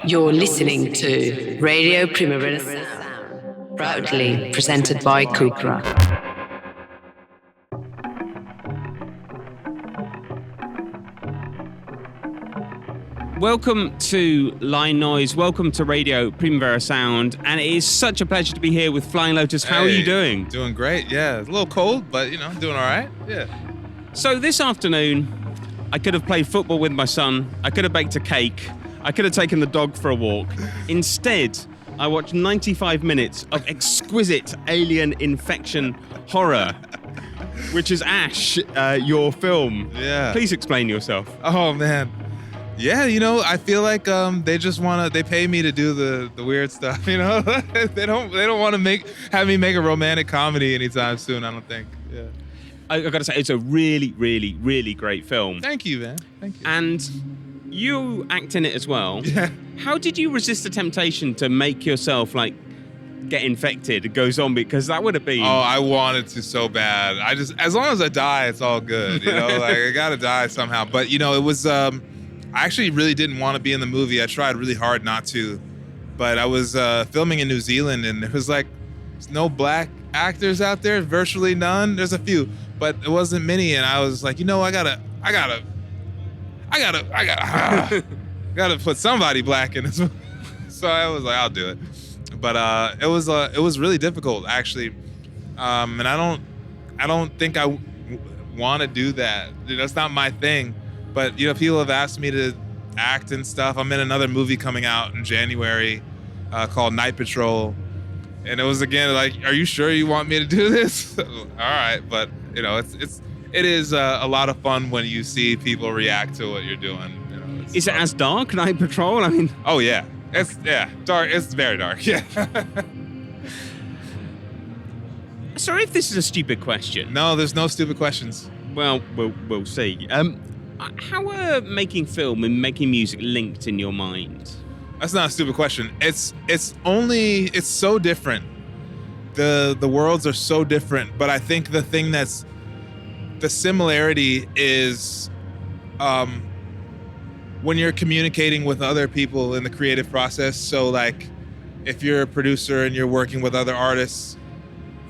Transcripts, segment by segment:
You're listening to Radio Primavera Sound, proudly presented by CUPRA. Welcome to Line Noise, welcome to Radio Primavera Sound, and it is such a pleasure to be here with Flying Lotus. How are you doing? Doing great, yeah. It's a little cold, but, doing all right, yeah. So this afternoon, I could have played football with my son, I could have baked a cake, I could have taken the dog for a walk. Instead, I watched 95 minutes of exquisite alien infection horror, which is Ash, your film. Yeah. Please explain yourself. Oh, man. Yeah, I feel like they pay me to do the weird stuff, They don't want to have me make a romantic comedy anytime soon, I don't think. Yeah. I gotta say, it's a really, really, really great film. Thank you, man. Thank you. And you act in it as well. Yeah. How did you resist the temptation to make yourself get infected, go zombie? Because that would have been... Oh, I wanted to so bad. As long as I die, it's all good. I gotta die somehow. But it was I actually really didn't want to be in the movie. I tried really hard not to. But I was filming in New Zealand, and there was there's no black actors out there, virtually none. There's a few, but it wasn't many. And I was like, I gotta put somebody black in this movie. So I was like, I'll do it. But it was really difficult, actually. And I don't think I want to do that. It's not my thing. But people have asked me to act and stuff. I'm in another movie coming out in January called Night Patrol, and it was again are you sure you want me to do this? All right, but it is a lot of fun when you see people react to what you're doing. Is it as dark, Night Patrol? I mean, oh yeah, it's dark. It's very dark. Yeah. Sorry if this is a stupid question. No, there's no stupid questions. Well, we'll see. How are making film and making music linked in your mind? That's not a stupid question. It's so different. The worlds are so different, but I think the thing that's the similarity is when you're communicating with other people in the creative process. So if you're a producer and you're working with other artists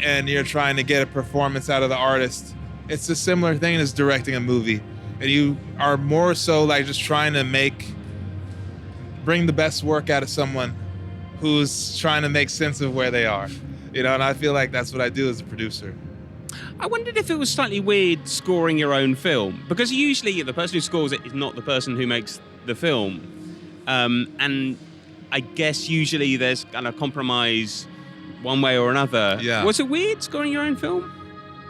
and you're trying to get a performance out of the artist, it's a similar thing as directing a movie. And you are more so just trying to bring the best work out of someone who's trying to make sense of where they are. And I feel like that's what I do as a producer. I wondered if it was slightly weird scoring your own film, because usually the person who scores it is not the person who makes the film. And I guess usually there's kind of compromise one way or another. Yeah. Was it weird scoring your own film?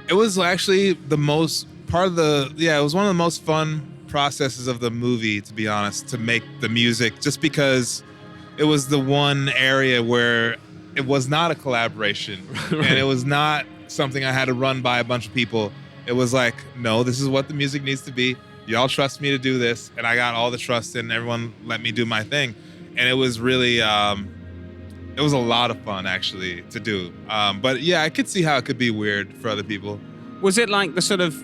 It was actually it was one of the most fun processes of the movie, to be honest, to make the music, just because it was the one area where it was not a collaboration. Right. And it was not something I had to run by a bunch of people. It was no, this is what the music needs to be. Y'all trust me to do this. And I got all the trust and everyone let me do my thing. And it was really, it was a lot of fun actually to do. But yeah, I could see how it could be weird for other people. Was it the sort of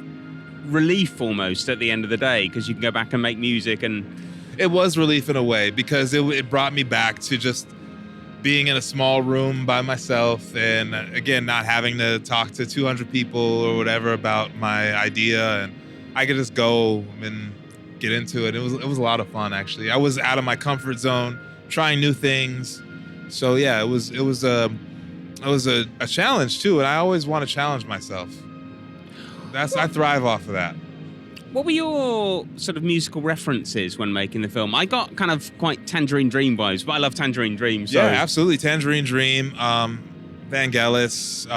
relief almost at the end of the day, because you can go back and make music? And it was relief in a way, because it brought me back to just being in a small room by myself, and again not having to talk to 200 people or whatever about my idea, and I could just go and get into it. It was a lot of fun actually. I was out of my comfort zone, trying new things. So yeah, it was a challenge too, and I always want to challenge myself. I thrive off of that. What were your sort of musical references when making the film? I got kind of quite Tangerine Dream vibes, but I love Tangerine Dream. So. Yeah, absolutely. Tangerine Dream, Vangelis,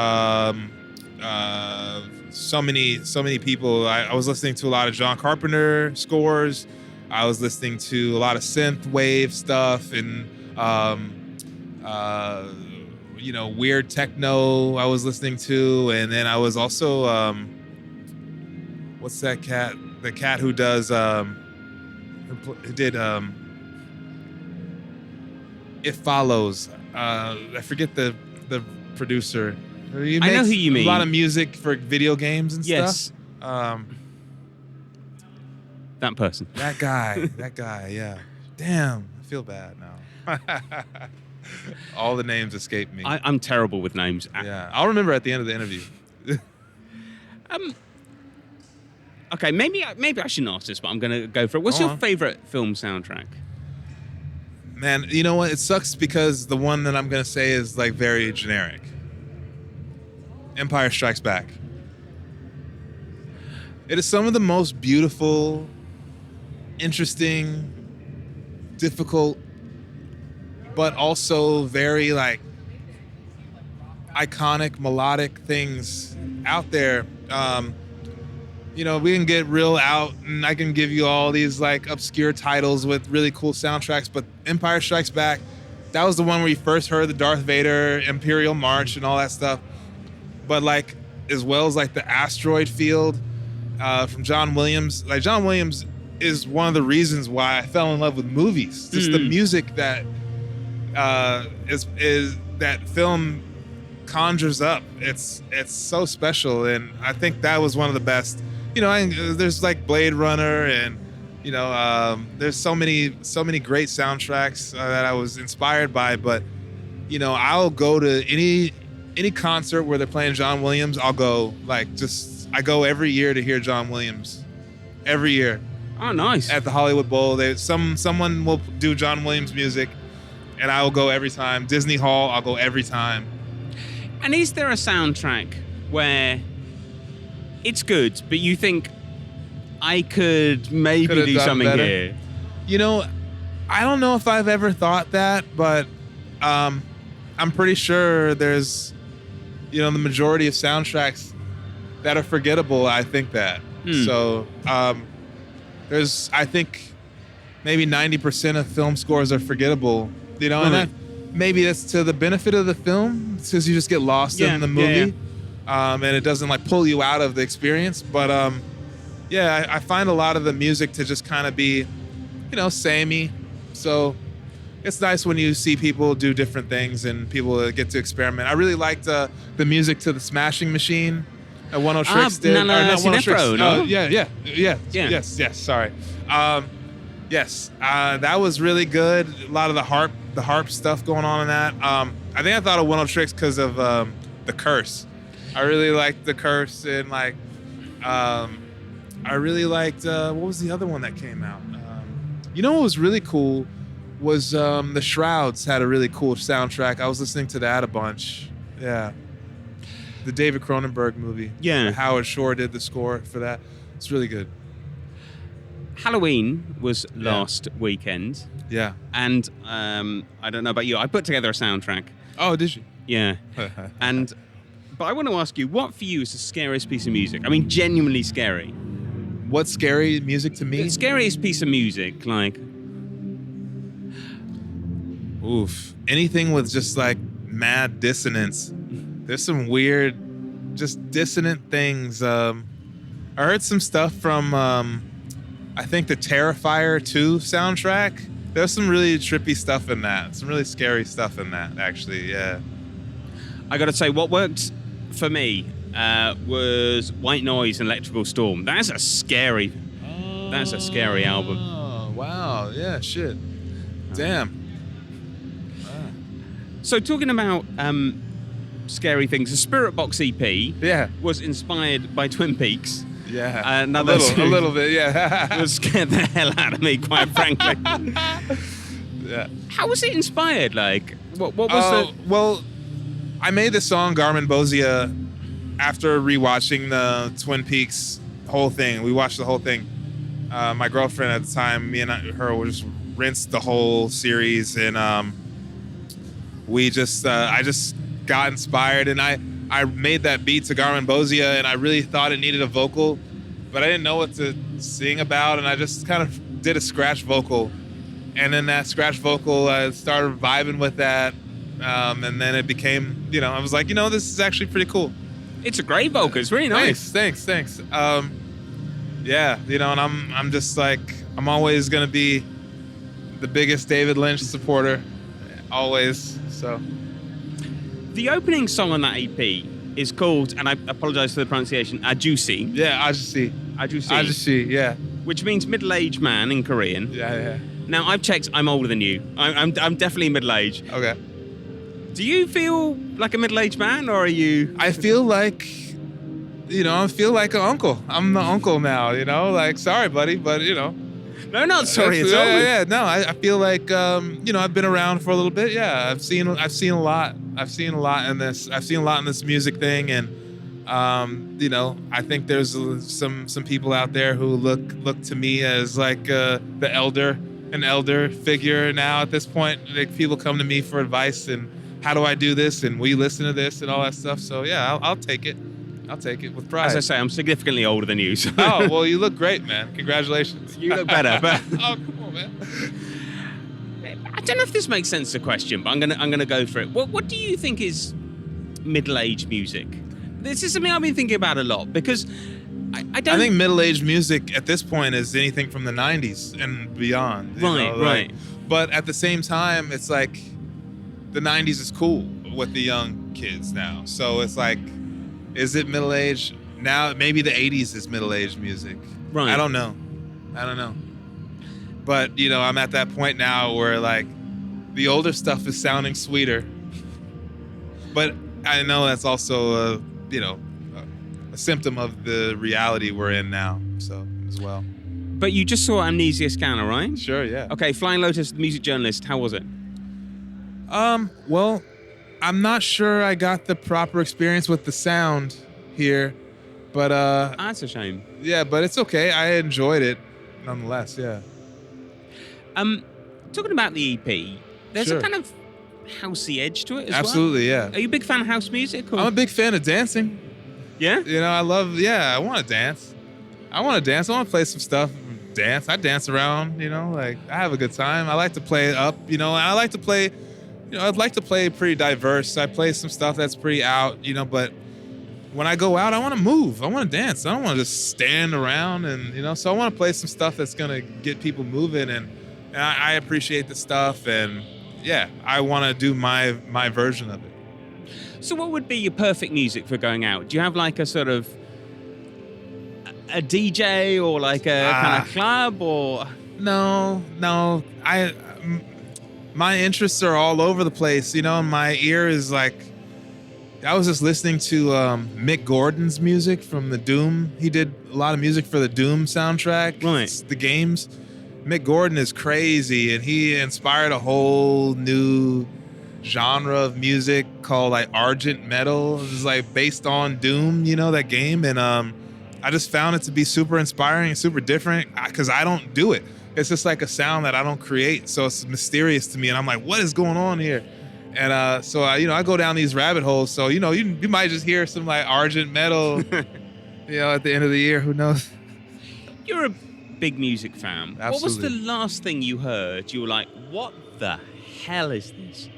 so many people. I was listening to a lot of John Carpenter scores. I was listening to a lot of synth wave stuff and weird techno I was listening to, and then I was also what's that cat? The cat who does who did It Follows. I forget the producer. I know who you mean. A lot of music for video games and stuff. That person. That guy, yeah. Damn, feel bad now. All the names escape me. I'm terrible with names. Yeah, I'll remember at the end of the interview. Okay, maybe I shouldn't ask this, but I'm going to go for it. What's your favorite film soundtrack? Man, you know what? It sucks because the one that I'm going to say is like very generic. Empire Strikes Back. It is some of the most beautiful, interesting, difficult, but also very like iconic, melodic things out there. You know, we can get real out and I can give you all these like obscure titles with really cool soundtracks, but Empire Strikes Back, that was the one where you first heard the Darth Vader Imperial March and all that stuff. But like, as well as like the Asteroid Field from John Williams. Like John Williams is one of the reasons why I fell in love with movies. Just the music that is that film conjures up. It's so special, and I think that was one of the best. You know, there's like Blade Runner, and you know, there's so many great soundtracks that I was inspired by. But you know, I'll go to any concert where they're playing John Williams. I'll go. I go every year to hear John Williams. Every year. Oh, nice. At the Hollywood Bowl, someone will do John Williams music, and I will go every time. Disney Hall, I'll go every time. And is there a soundtrack where it's good, but you think I could maybe do something better here? You know, I don't know if I've ever thought that, but I'm pretty sure there's, you know, the majority of soundtracks that are forgettable. I think that. So there's, I think, maybe 90% of film scores are forgettable. You know, and that, maybe that's to the benefit of the film, because you just get lost in the movie. And it doesn't like pull you out of the experience. But I find a lot of the music to just kind of be, you know, samey. So it's nice when you see people do different things and people get to experiment. I really liked the music to the Smashing Machine that One Oh Tricks did. Yes. Sorry. Yes, that was really good. A lot of the harp stuff going on in that. I think I thought of One Oh Tricks because of the Curse. I really liked the Curse, and like, I really liked what was the other one that came out? You know what was really cool was the Shrouds had a really cool soundtrack. I was listening to that a bunch. Yeah, the David Cronenberg movie. Yeah, Howard Shore did the score for that. It's really good. Halloween was last weekend. Yeah. And I don't know about you, I put together a soundtrack. Oh, did you? Yeah. But I want to ask you, what for you is the scariest piece of music? I mean, genuinely scary. What's scary music to me? The scariest piece of music, like... Oof. Anything with just like mad dissonance. There's some weird, just dissonant things. I heard some stuff from... I think the Terrifier 2 soundtrack, there's some really trippy stuff in that. Some really scary stuff in that, actually, yeah. I got to say, what worked for me was White Noise and Electrical Storm. That's a scary album. Oh, wow. Yeah, shit. Damn. Wow. So talking about scary things, the Spirit Box EP was inspired by Twin Peaks. Yeah, a little bit, yeah. It would scare the hell out of me, quite frankly. Yeah. How was it inspired? Like, what was the... Well, I made the song Garmin Bozia after rewatching the Twin Peaks whole thing. We watched the whole thing. My girlfriend at the time, me and her would just rinse the whole series, and I just got inspired, and I made that beat to Garmin Bozia, and I really thought it needed a vocal, but I didn't know what to sing about, and I just kind of did a scratch vocal. And then that scratch vocal, I started vibing with that, and then it became, you know, I was like, you know, this is actually pretty cool. It's a great vocal. It's really nice. Thanks. Yeah, you know, and I'm just like, I'm always going to be the biggest David Lynch supporter, always, so... The opening song on that EP is called, and I apologize for the pronunciation, Ajusi. Yeah, Ajusi. Ajusi, yeah. Which means middle-aged man in Korean. Yeah. Now, I've checked, I'm older than you. I'm definitely middle-aged. Okay. Do you feel like a middle-aged man, or are you... I feel like, I feel like an uncle. I'm the uncle now, like, sorry, buddy, but, No, not sorry at all. Yeah, no, I feel like, I've been around for a little bit. Yeah, I've seen a lot. I've seen a lot in this. I've seen a lot in this music thing, and, I think there's some people out there who look to me as like an elder figure now at this point. Like, people come to me for advice and how do I do this, and will you listen to this and all that stuff. So yeah, I'll take it. I'll take it with pride. As I say, I'm significantly older than you. So. Oh, well, you look great, man. Congratulations. You look better, but oh, come on, man. I don't know if this makes sense, the question, but I'm gonna go for it. What do you think is middle-aged music? This is something I've been thinking about a lot, because I think middle-aged music at this point is anything from the 90s and beyond. Right. But at the same time, it's like the 90s is cool with the young kids now. So it's like, is it middle-aged? Now, maybe the 80s is middle-aged music. Right. I don't know. But, I'm at that point now where, like, the older stuff is sounding sweeter. But I know that's also, a symptom of the reality we're in now, so, as well. But you just saw Amnesia Scanner, right? Sure, yeah. Okay, Flying Lotus, the music journalist, how was it? Well, I'm not sure I got the proper experience with the sound here, but That's a shame. Yeah, but it's okay. I enjoyed it nonetheless, yeah. Talking about the EP, there's Sure. a kind of housey edge to it as Absolutely, well. yeah. Are you a big fan of house music? Or? I'm a big fan of dancing. Yeah? I want to dance. I want to play some stuff, dance. I dance around, like, I have a good time. I like to play it up, and I like to play, I'd like to play pretty diverse. I play some stuff that's pretty out, but when I go out, I want to move. I want to dance. I don't want to just stand around and, so I want to play some stuff that's going to get people moving, and I appreciate the stuff, and yeah, I want to do my version of it. So what would be your perfect music for going out? Do you have like a sort of a DJ or like a kind of club or? No. My interests are all over the place, and my ear is like, I was just listening to Mick Gordon's music from the Doom. He did a lot of music for the Doom soundtrack. Right. It's the games. Mick Gordon is crazy, and he inspired a whole new genre of music called like Argent Metal. It's like based on Doom, that game. And I just found it to be super inspiring and super different because I don't do it. It's just like a sound that I don't create. So it's mysterious to me. And I'm like, what is going on here? And so I go down these rabbit holes. So, you might just hear some like Argent Metal, at the end of the year. Who knows? You're a big music fan. Absolutely. What was the last thing you heard? You were like, what the hell is this?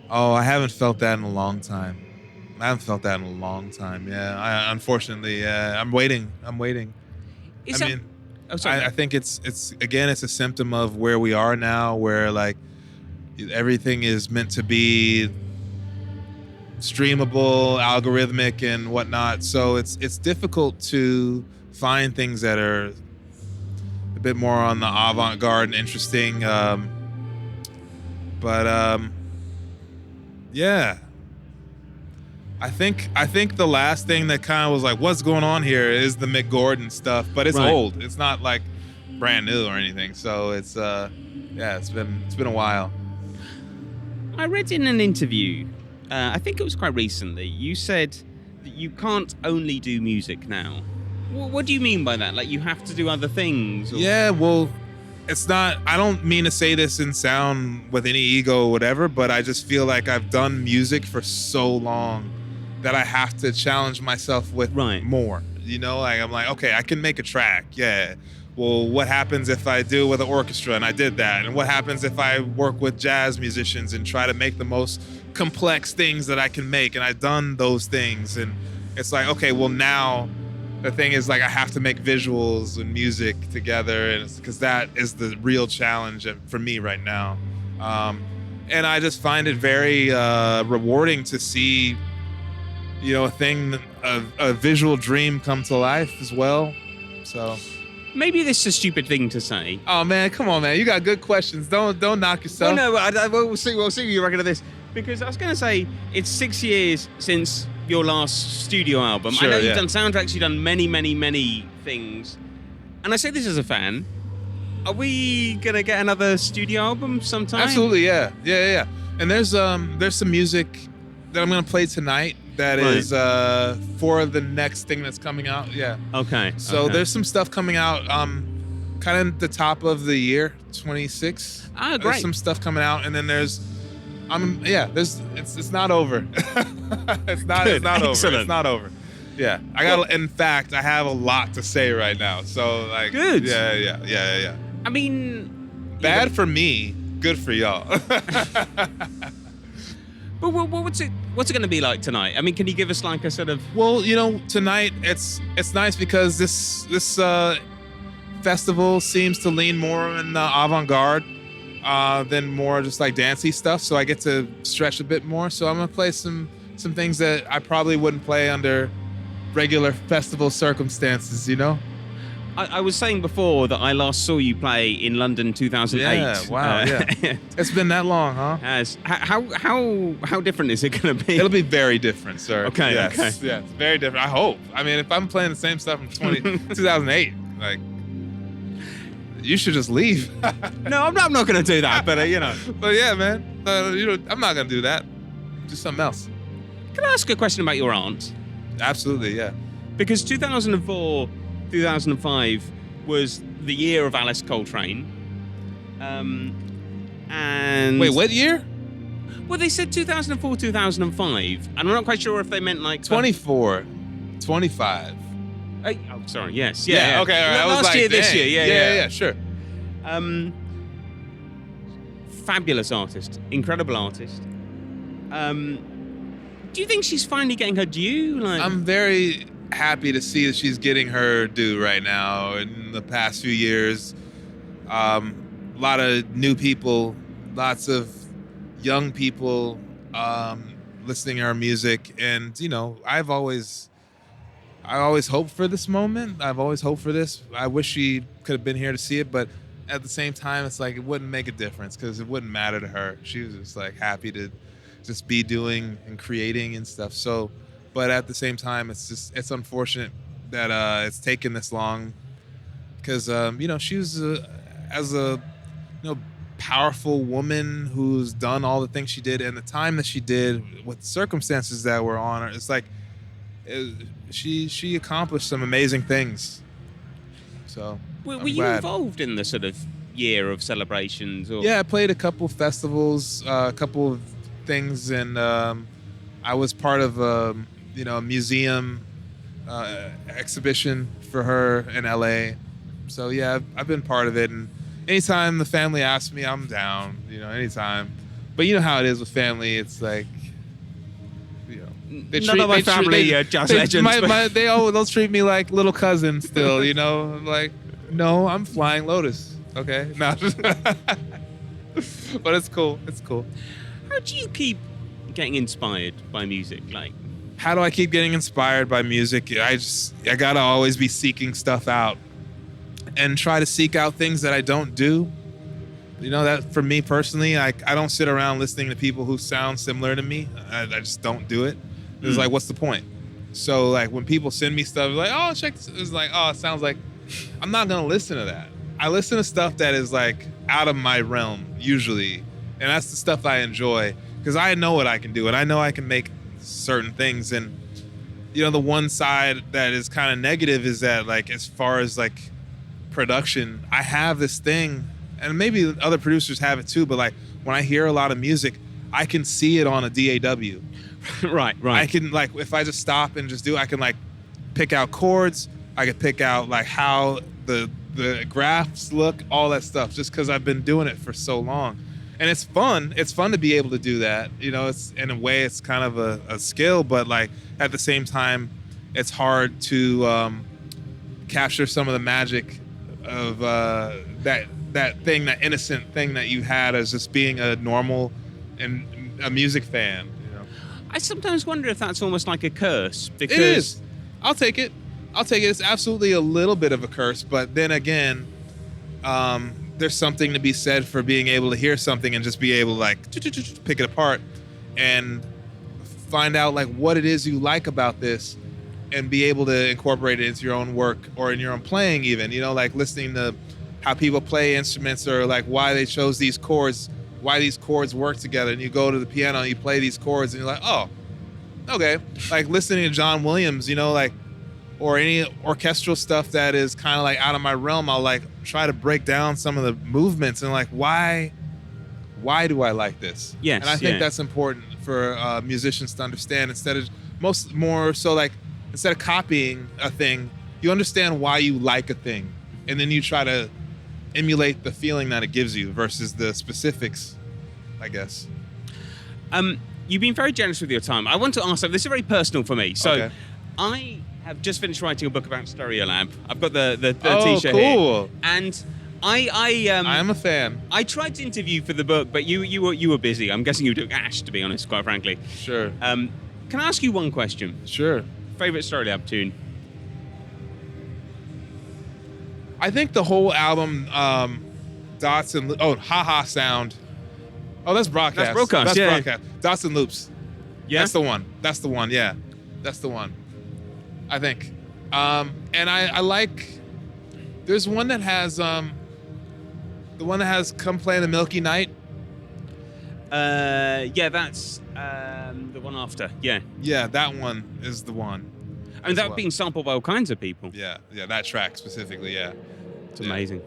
Oh, I haven't felt that in a long time. Yeah, unfortunately, I'm waiting. I think it's again, it's a symptom of where we are now, where like everything is meant to be streamable, algorithmic, and whatnot. So it's difficult to find things that are a bit more on the avant-garde and interesting. Yeah. I think the last thing that kind of was like, what's going on here is the Mick Gordon stuff, but it's right. old. It's not like brand new or anything. So it's it's been a while. I read in an interview, I think it was quite recently, you said that you can't only do music now. What do you mean by that? Like you have to do other things? Or? Yeah, well, it's not, I don't mean to say this and sound with any ego or whatever, but I just feel like I've done music for so long that I have to challenge myself with more. Like I'm like, okay, I can make a track. Yeah. Well, what happens if I do it with an orchestra? And I did that. And what happens if I work with jazz musicians and try to make the most complex things that I can make? And I've done those things. And it's like, okay, well now the thing is like I have to make visuals and music together, and because that is the real challenge for me right now. And I just find it very rewarding to see, a visual dream come to life as well. So maybe this is a stupid thing to say. Oh man, come on, man! You got good questions. Don't knock yourself. Well, no, we'll see. We'll see what you reckon of this. Because I was going to say it's 6 years since your last studio album. Sure, I know yeah. you've done soundtracks. You've done many, many, many things. And I say this as a fan. Are we going to get another studio album sometime? Absolutely, yeah. And there's some music that I'm gonna play tonight that is for the next thing that's coming out. Yeah. Okay. So there's some stuff coming out kind of the top of the year, 26. Ah, great. There's some stuff coming out, and then it's not over. It's not over. Excellent. It's not over. Yeah. In fact, I have a lot to say right now. So like Good. Yeah. I mean, Bad for me, good for y'all. But what's it going to be like tonight? I mean, can you give us like a sort of? Well, tonight it's nice because this festival seems to lean more in avant-garde than more just like dancey stuff. So I get to stretch a bit more. So I'm gonna play some things that I probably wouldn't play under regular festival circumstances. I was saying before that I last saw you play in London 2008. Yeah, wow, yeah. It's been that long, huh? How different is it going to be? It'll be very different, sir. Okay, yes, okay. Yeah, it's very different. I hope. I mean, if I'm playing the same stuff from 2008, like, you should just leave. No, I'm not going to do that, but But yeah, man, I'm not going to do that. Do something else. Can I ask a question about your aunt? Absolutely, yeah. Because 2004, 2005 was the year of Alice Coltrane. And Wait, what year? Well, they said 2004, 2005, and I'm not quite sure if they meant like 24, 25. Oh, sorry. Yes. Yeah. Okay. All right. I was Last like, year, this dang. year. Yeah. Sure. Fabulous artist, incredible artist. Do you think she's finally getting her due? Like, I'm very happy to see that she's getting her due right now. In the past few years, a lot of new people, lots of young people listening to her music, and I always hoped for this moment. I've always hoped for this. I wish she could have been here to see it, but at the same time, it's like it wouldn't make a difference because it wouldn't matter to her. She was just like happy to just be doing and creating and stuff. So. But at the same time, it's unfortunate that it's taken this long because, she was as a powerful woman who's done all the things she did and the time that she did with the circumstances that were on her. It's like she accomplished some amazing things. So were you involved in the sort of year of celebrations? Or? Yeah, I played a couple festivals, a couple of things, and I was part of a museum exhibition for her in LA. So yeah, I've been part of it, and anytime the family asks me, I'm down, anytime. But you know how it is with family, it's like, none of my family are jazz legends. They'll treat me like little cousin still, I'm like, no, I'm Flying Lotus, okay? No, but it's cool. How do you keep getting inspired by music? Like, how do I keep getting inspired by music? I gotta always be seeking stuff out and try to seek out things that I don't do. That for me personally, I don't sit around listening to people who sound similar to me. I just don't do it. It's like, what's the point? So like when people send me stuff, like, oh, check this. It's like, oh, it sounds like, I'm not gonna listen to that. I listen to stuff that is like out of my realm usually. And that's the stuff I enjoy because I know what I can do and I know I can make certain things. And the one side that is kind of negative is that like as far as like production, I have this thing, and maybe other producers have it too, but like when I hear a lot of music, I can see it on a DAW. Right. I can like, if I just stop and just do, I can like pick out chords, I can pick out like how the graphs look, all that stuff, just because I've been doing it for so long. And it's fun. It's fun to be able to do that. It's in a way, it's kind of a skill, but like at the same time, it's hard to capture some of the magic of that thing, that innocent thing that you had as just being a normal and a music fan. I sometimes wonder if that's almost like a curse because it is. I'll take it. I'll take it. It's absolutely a little bit of a curse, but then again, there's something to be said for being able to hear something and just be able to like pick it apart and find out like what it is you like about this and be able to incorporate it into your own work or in your own playing even, you know, like listening to how people play instruments or like why they chose these chords, why these chords work together. And you go to the piano and you play these chords and you're like, oh, okay. Like listening to John Williams, you know, like, or any orchestral stuff that is kind of like out of my realm, I'll like try to break down some of the movements and like, why do I like this? Yes. And I think that's important for musicians to understand instead of instead of copying a thing, you understand why you like a thing. And then you try to emulate the feeling that it gives you versus the specifics, I guess. You've been very generous with your time. I want to ask something. This is very personal for me. So Okay. I have just finished writing a book about Stereolab. I've got the t-shirt cool. here. And I am a fan. I tried to interview for the book, but you were busy. I'm guessing you were doing Ash, to be honest, quite frankly. Sure. Can I ask you one question? Sure. Favorite Stereolab tune? I think the whole album, Dots and Ha Ha Sound. Oh, that's Broadcast. That's Broadcast, yeah. Broadcast. Dots and Loops. Yeah. That's the one. Yeah. That's the one. I think. And I like, there's one that has, the one that has Come Play in the Milky Night. Yeah, that's the one after. Yeah. Yeah, that one is the one. I mean, that's being sampled by all kinds of people. Yeah, that track specifically, yeah. It's amazing.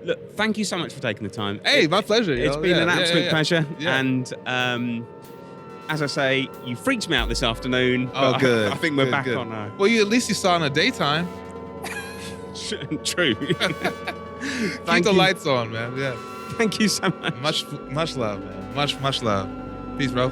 Look, thank you so much for taking the time. Hey, my pleasure. It's been an absolute pleasure. Yeah. And as I say, you freaked me out this afternoon. Oh, good. I think we're back good. on. Well, at least you saw in the daytime. True. Keep the lights on, man. Yeah. Thank you so much. Much love, man. Much love. Peace, bro.